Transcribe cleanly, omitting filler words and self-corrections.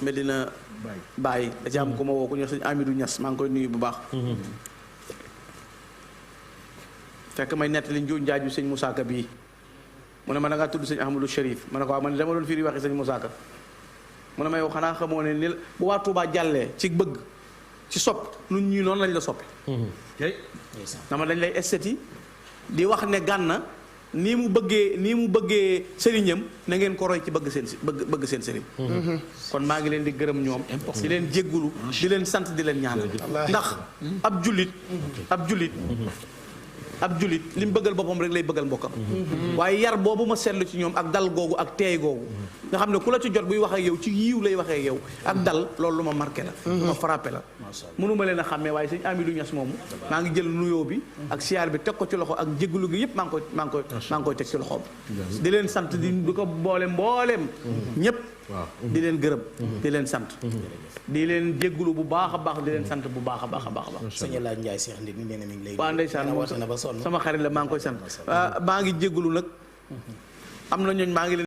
Medina Baye da ci am ku ma woo ku ñëw sëñ Amidou Niass maa ngi koy nuyu bu baax. fekk may nettali njaaju sëñ Moussa Ka bii mu ne ma da ngaa tudd sëñ Ahmadou Chérif ma ne ko waaw man dama doon firi waxi sëñ Moussa Ka mu ne ma yow xanaa xamoo ne ni bu waa Touba jàllee ci bëgg ci sopp nun ñii noonu lañ la soppi. dama dañ lay esthéti di wax ne Gana nii mu bëggee sëriñam na ngeen ko roy ci bëgg seen sëriñ. kon maa ngi leen di gërëm ñoom. di leen jéggulu di leen sant di leen ñaanal. ndax ab jullit li mu bëggal boppam rek lay bëggal mbokkam. waaye yar boobu ma seetlu ci ñoom ak dal googu ak teey googu nga xam ne ku la ci jot buy wax ak yow ci yiiw lay waxee yow ak dal loolu lu ma marqué la. lu ma frappé la. mënuma leen a xàmmee waaye sëñ Amidou Niass moomu maa ngi jël nuyoo bi ak siyaar bi teg ko ci loxo ak jégalu gi yëpp maa ngi koy teg ci loxoom. di leen sant di ko mbooleem ñëpp. di leen gërëm. di leen sant. di leen jégalu bu baax a baax di leen sant bu baax a baax a baax. sëñ El Hadj Ndiaye Cheikh Ndindi nee na mi ngi lay. waaw ndeysaan sama xarit la maa ngi koy sant. maa ngi jégalu nag am na ñooñ maa ngi leen